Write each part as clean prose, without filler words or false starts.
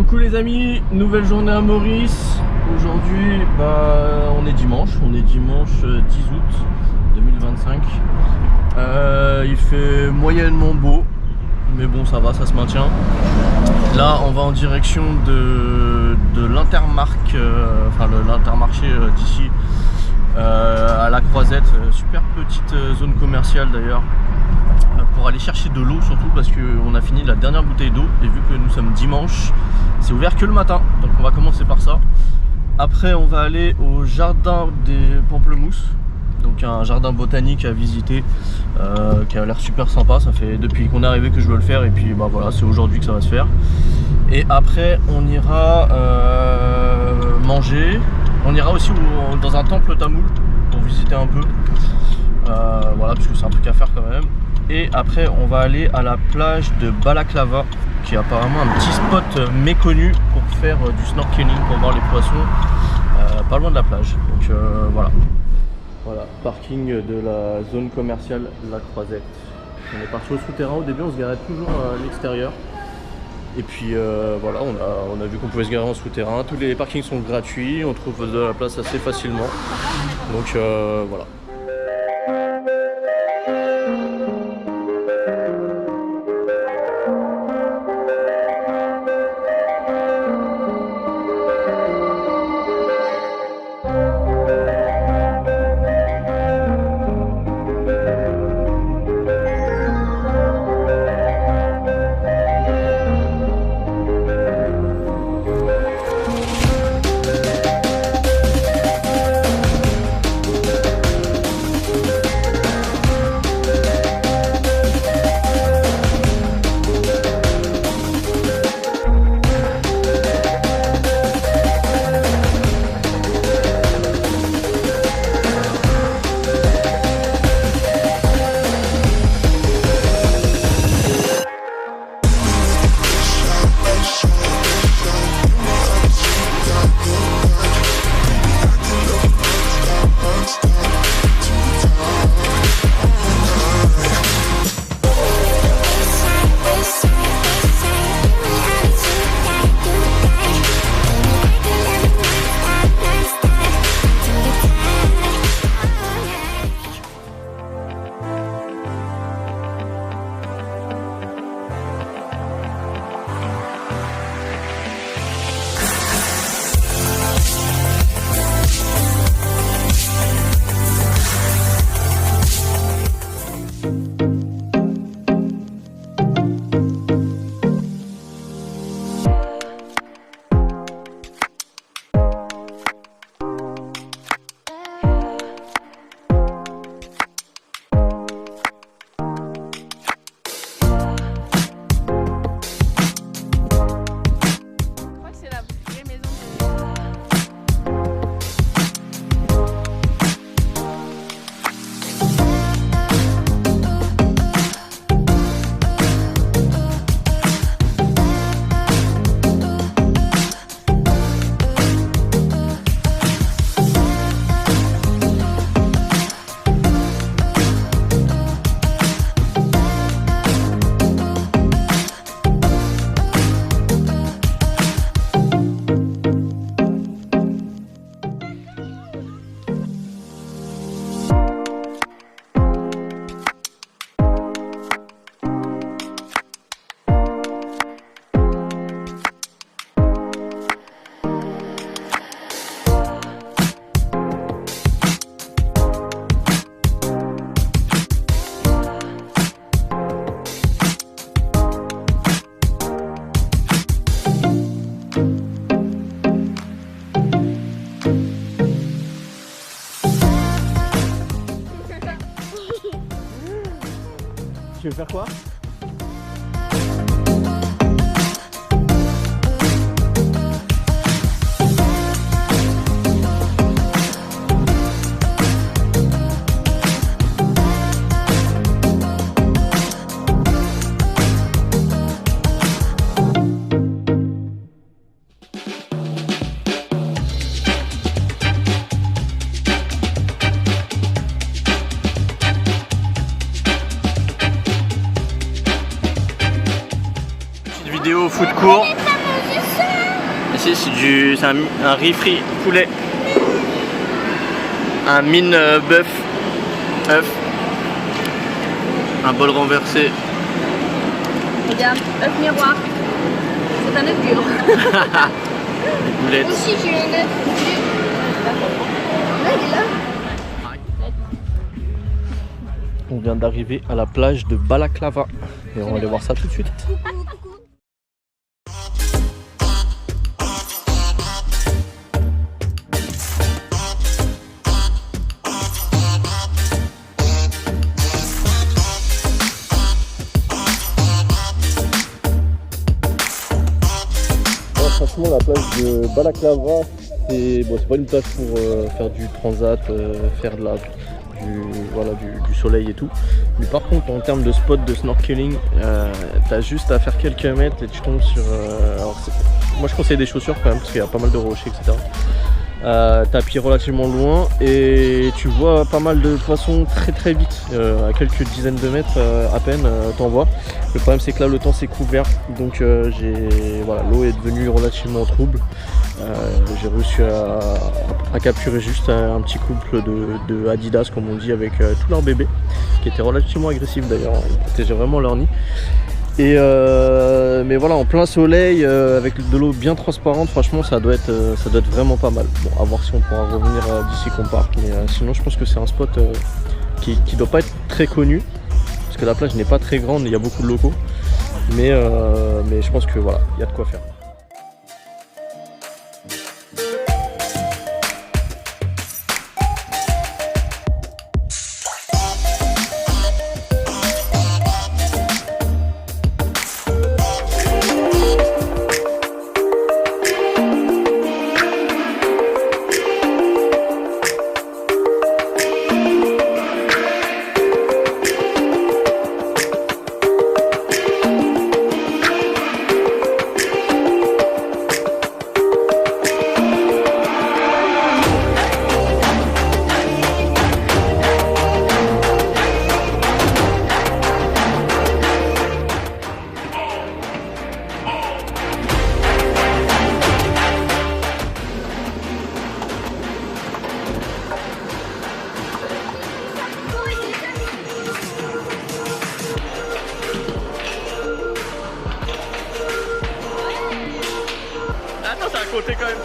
Coucou les amis, nouvelle journée à Maurice. Aujourd'hui on est dimanche 10 août 2025. Il fait moyennement beau, mais bon ça va, ça se maintient. Là on va en direction de l'Intermarché d'ici à la Croisette, super petite zone commerciale d'ailleurs, pour aller chercher de l'eau, surtout parce qu'on a fini la dernière bouteille d'eau et vu que nous sommes dimanche, c'est ouvert que le matin, donc on va commencer par ça. Après on va aller au jardin des Pamplemousses, donc un jardin botanique à visiter qui a l'air super sympa. Ça fait depuis qu'on est arrivé que je veux le faire et puis voilà, c'est aujourd'hui que ça va se faire. Et après on ira manger, on ira aussi dans un temple tamoul pour visiter un peu, voilà, parce que c'est un truc à faire quand même. Et après on va aller à la plage de Balaklava, qui est apparemment un petit spot méconnu pour faire du snorkeling, pour voir les poissons pas loin de la plage. Donc voilà, parking de la zone commerciale La Croisette. On est parti au souterrain, au début on se garait toujours à l'extérieur. Et puis voilà, on a vu qu'on pouvait se garer en souterrain. Tous les parkings sont gratuits, on trouve de la place assez facilement. Donc voilà. Tu veux faire quoi? Ici c'est un riz frit poulet. Un mine bœuf. œuf, un bol renversé. Regarde, œuf miroir. C'est un œuf dur. Des boulettes. Moi aussi j'ai un œuf. Là, il est là. On vient d'arriver à la plage de Balaklava et on va aller voir ça tout de suite. Franchement, la plage de Balaklava, c'est pas une plage pour faire du transat, faire de du soleil et tout. Mais par contre, en termes de spot de snorkeling, t'as juste à faire quelques mètres et tu tombes sur... moi je conseille des chaussures quand même parce qu'il y a pas mal de rochers, etc. T'as pied relativement loin et tu vois pas mal de poissons très vite, à quelques dizaines de mètres à peine t'en vois. Le problème c'est que là le temps s'est couvert, donc l'eau est devenue relativement trouble. J'ai réussi à capturer juste un petit couple de Adidas comme on dit avec tous leurs bébés qui étaient relativement agressifs d'ailleurs, ils protégeaient vraiment leur nid. Et mais voilà, en plein soleil avec de l'eau bien transparente, franchement ça doit être vraiment pas mal. Bon, à voir si on pourra revenir d'ici qu'on parte, mais sinon je pense que c'est un spot qui doit pas être très connu parce que la plage n'est pas très grande, il y a beaucoup de locaux, mais je pense que voilà, il y a de quoi faire. Attends, c'est à côté quand même.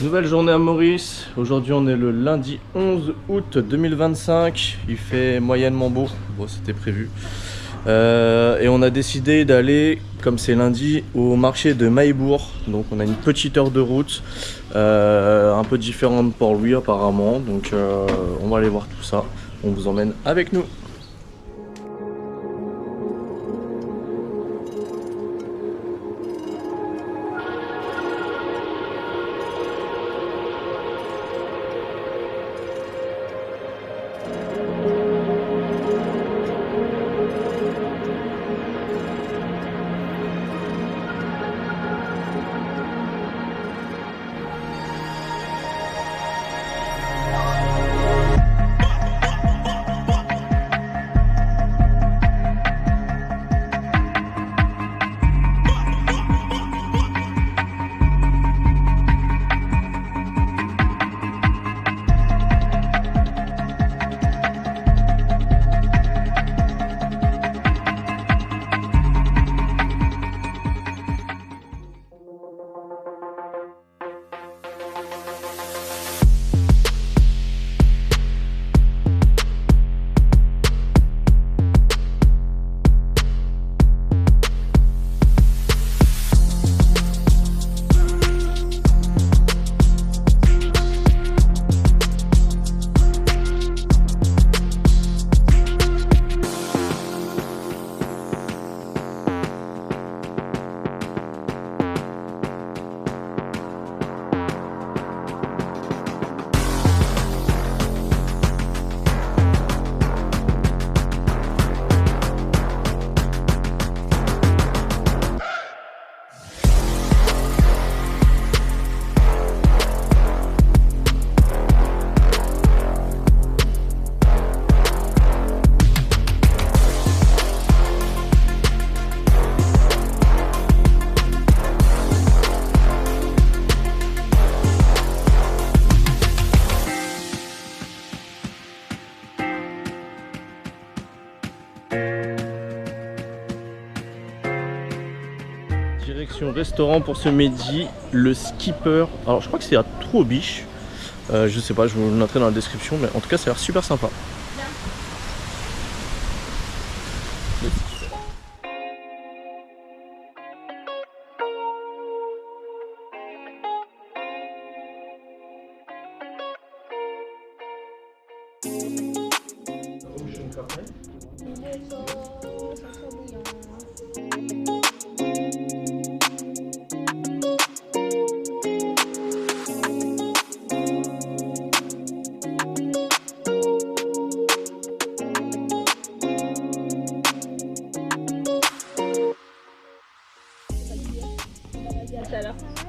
Nouvelle journée à Maurice, aujourd'hui on est le lundi 11 août 2025, il fait moyennement beau, bon c'était prévu. Et on a décidé d'aller, comme c'est lundi, au marché de Mahébourg. Donc on a une petite heure de route, un peu différente de Port-Louis apparemment, donc on va aller voir tout ça, on vous emmène avec nous. Direction restaurant pour ce midi, le Skipper. Alors je crois que c'est à Troubiche. Je sais pas, je vous le noterai dans la description, mais en tout cas ça a l'air super sympa.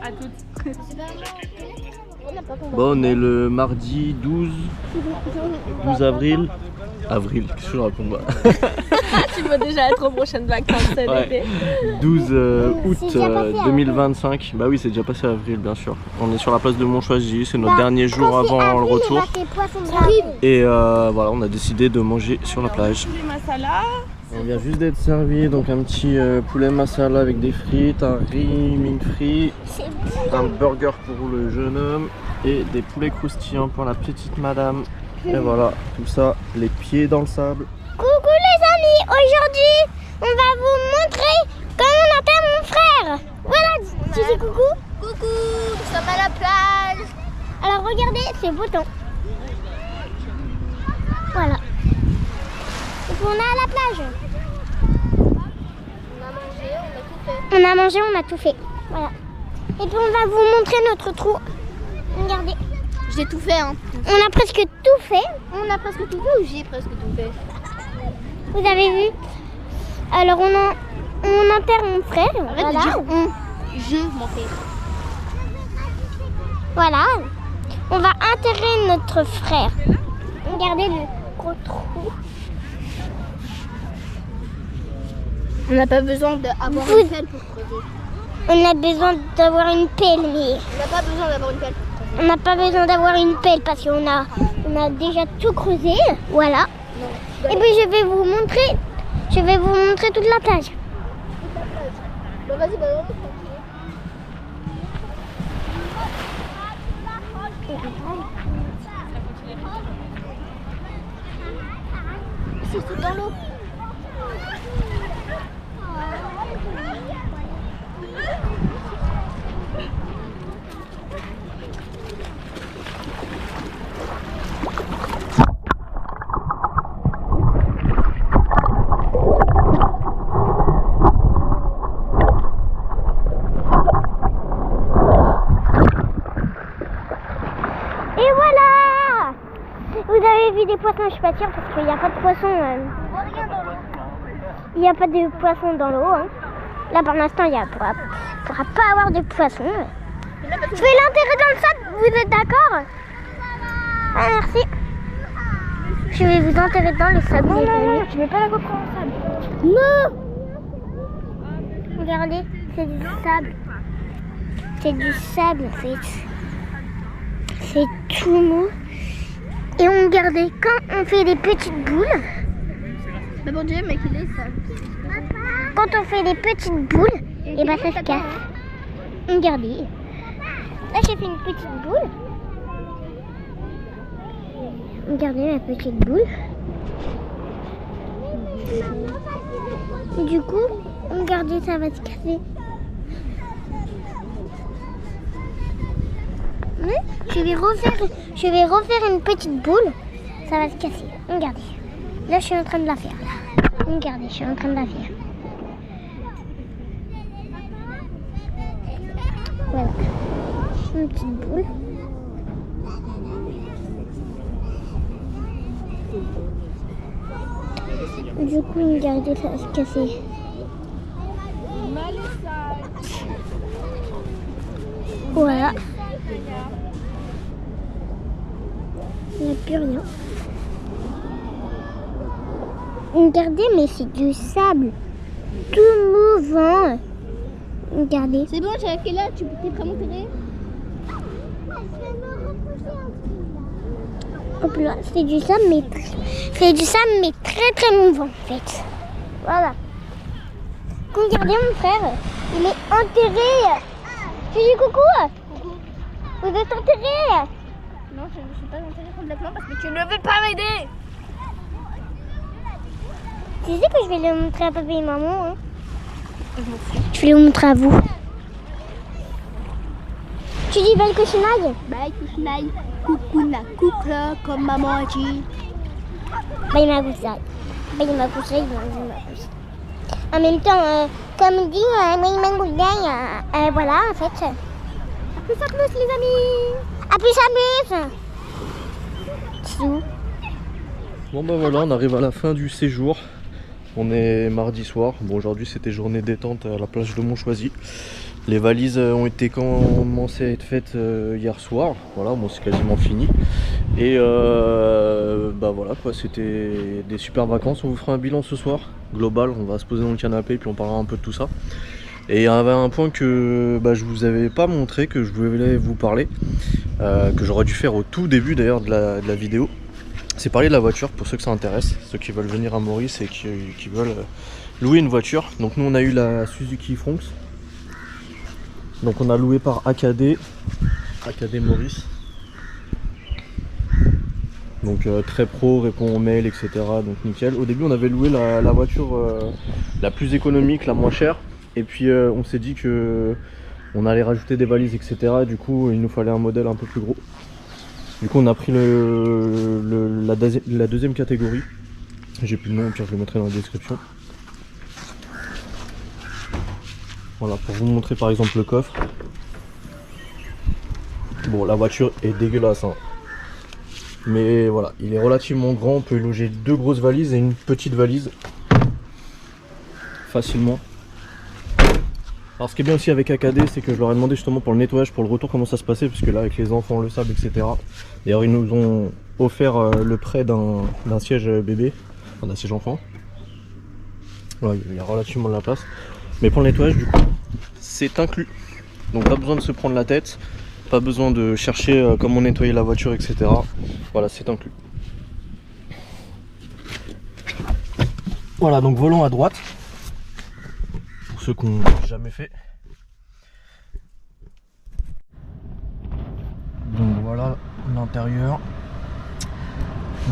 À toutes. Bon, on est le mardi 12 avril. Avril, qu'est-ce que je raconte moi? Tu veux déjà être aux prochaines vacances cet été. 12 août 2025. Bah oui, c'est déjà passé avril, bien sûr. On est sur la place de Montchoisy, c'est notre dernier jour avant le retour. Et voilà, on a décidé de manger sur la plage. On vient juste d'être servi, donc un petit poulet masala avec des frites, un riz mine frit, un burger pour le jeune homme et des poulets croustillants pour la petite madame. Et voilà, tout ça, les pieds dans le sable. Coucou les amis, aujourd'hui on va vous montrer comment on appelle mon frère. Voilà, tu dis coucou? Coucou, nous sommes à la plage. Alors regardez, c'est beau temps. Voilà. Donc on est à la plage. On a mangé, on a tout fait. Voilà. Et puis on va vous montrer notre trou. Regardez. J'ai tout fait, hein. On a presque tout fait. On a presque tout fait ou j'ai presque tout fait? Vous avez vu? Alors on enterre mon frère. Arrête voilà. de dire on. Je m'en fais. Voilà. On va enterrer notre frère. Regardez le gros trou. On n'a pas besoin d'avoir une pelle pour creuser. On a besoin d'avoir une pelle, mais On n'a pas besoin d'avoir une pelle pour creuser. on n'a pas besoin d'avoir une pelle parce qu'on a déjà tout creusé. Voilà. Non. Et puis je vais vous montrer toute la plage. Bah vas-y, bah C'est tout dans l'eau. Et voilà! Vous avez vu des poissons, je suis pas sûre parce qu'il n'y a pas de poissons. Il n'y a pas de poissons dans l'eau. Hein. Là pour l'instant, il ne pourra pas avoir de poissons. Je vais l'enterrer dans le sable, vous êtes d'accord? Ah, merci. Je vais vous enterrer dans le sable. non, tu mets pas la GoPro en sable. Non! Regardez, c'est du sable. C'est du sable en fait. C'est tout mou. Et on regardait quand on fait des petites boules. Mais bon Dieu, mec, il est sale. Quand on fait des petites boules, et ben ça se casse. Regardez. Là j'ai fait une petite boule. Regardez ma petite boule. Du coup, regardez, ça va se casser. Oui, je vais refaire une petite boule. Ça va se casser. Regardez. Là, je suis en train de la faire. Là. Regardez, je suis en train de la faire. Voilà. Une petite boule. Du coup, regardez, ça va se casser. Voilà. Il n'y a plus rien. Regardez, mais c'est du sable. Tout mouvant. Regardez. C'est bon, j'ai fait là, tu t'es prêt à m'enterrer? Hop là, c'est du sable, mais très très mouvant en fait. Voilà. Regardez mon frère. Il est enterré. Tu dis coucou? Coucou. Vous êtes enterré? Non, je ne suis pas enterrée complètement parce que tu ne veux pas m'aider. Tu sais que je vais le montrer à papa et maman. Hein. Je vais le montrer à vous. Tu dis belle cochinaille? Bye, couchinaille. Coucou, na coucou, comme maman a dit. Bye ma cousine. Bye ma cousine. En même temps, comme dit, bye ma cousine. Voilà, en fait. A plus les amis. À plus, à plus. Bisous. Bon bah voilà, on arrive à la fin du séjour. On est mardi soir. Bon, aujourd'hui c'était journée détente à la plage de Montchoisy. Les valises ont été commencées à être faites hier soir. Voilà, bon c'est quasiment fini. Et bah voilà quoi, c'était des super vacances. On vous fera un bilan ce soir global. On va se poser dans le canapé puis on parlera un peu de tout ça. Et il y avait un point que je vous avais pas montré, que je voulais vous parler, que j'aurais dû faire au tout début d'ailleurs de la vidéo. C'est parler de la voiture pour ceux que ça intéresse, ceux qui veulent venir à Maurice et qui veulent louer une voiture. Donc nous on a eu la Suzuki Fronx. Donc on a loué par AKD Maurice. Donc très pro, répond aux mails, etc. Donc nickel. Au début on avait loué la voiture la plus économique, la moins chère. Et puis on s'est dit que on allait rajouter des valises, etc. Et du coup il nous fallait un modèle un peu plus gros. Du coup on a pris la deuxième catégorie. J'ai plus le nom, au pire je le mettrai dans la description. Voilà, pour vous montrer par exemple le coffre. Bon, la voiture est dégueulasse, hein. Mais voilà, il est relativement grand, on peut y loger 2 grosses valises et une petite valise facilement. Alors ce qui est bien aussi avec AKD, c'est que je leur ai demandé justement pour le nettoyage, pour le retour, comment ça se passait, parce que là avec les enfants, le sable, etc. D'ailleurs ils nous ont offert le prêt d'un siège bébé, enfin d'un siège enfant. Ouais, il y a relativement de la place. Mais pour le nettoyage du coup, c'est inclus. Donc pas besoin de se prendre la tête, pas besoin de chercher comment nettoyer la voiture, etc. Voilà, c'est inclus. Voilà, donc volant à droite. Ceux qui n'ont jamais fait. Donc voilà l'intérieur.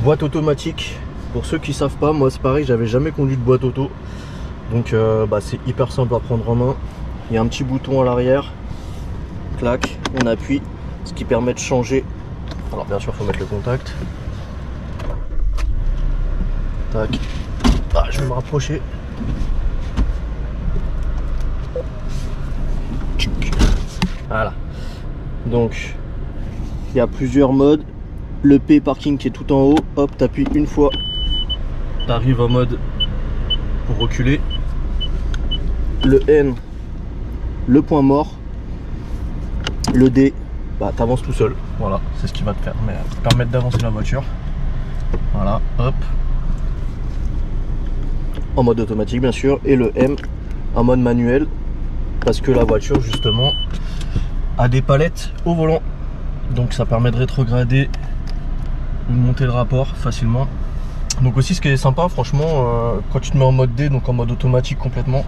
Boîte automatique. Pour ceux qui savent pas, moi c'est pareil, j'avais jamais conduit de boîte auto. Donc c'est hyper simple à prendre en main. Il y a un petit bouton à l'arrière. Clac, on appuie. Ce qui permet de changer. Alors bien sûr il faut mettre le contact. Tac. Ah, je vais me rapprocher. Voilà, donc il y a plusieurs modes. Le P parking qui est tout en haut, hop, t'appuies une fois, t'arrives en mode pour reculer. Le N, le point mort. Le D, t'avances tout seul. Voilà, c'est ce qui va te permettre d'avancer la voiture. Voilà, hop, en mode automatique bien sûr. Et le M en mode manuel, parce que la voiture justement a des palettes au volant, donc ça permet de rétrograder ou de monter le rapport facilement. Donc aussi ce qui est sympa franchement, quand tu te mets en mode D, donc en mode automatique complètement,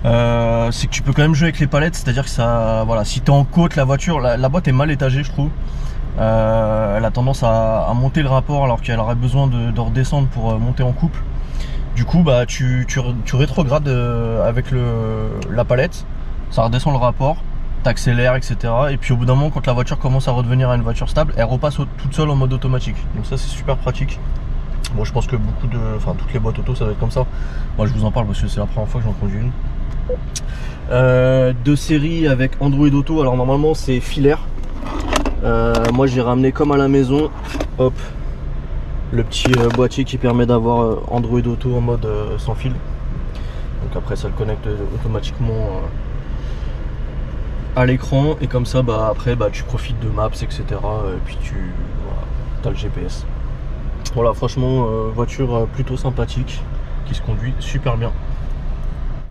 c'est que tu peux quand même jouer avec les palettes, c'est à dire que ça, voilà, si tu es en côte, la voiture, la boîte est mal étagée je trouve. Elle a tendance à monter le rapport alors qu'elle aurait besoin de redescendre pour monter en couple. Du coup tu rétrogrades avec la palette, ça redescend le rapport, t'accélères, etc. Et puis au bout d'un moment, quand la voiture commence à redevenir une voiture stable, elle repasse toute seule en mode automatique. Donc ça c'est super pratique. Bon, je pense que toutes les boîtes auto ça va être comme ça. Moi je vous en parle parce que c'est la première fois que j'en conduis une. De série avec Android Auto. Alors normalement c'est filaire. Moi j'ai ramené comme à la maison. Hop, le petit boîtier qui permet d'avoir Android Auto en mode sans fil. Donc après ça le connecte automatiquement à l'écran, et comme ça après tu profites de Maps, etc. Et puis t'as le GPS. Voilà, franchement voiture plutôt sympathique qui se conduit super bien.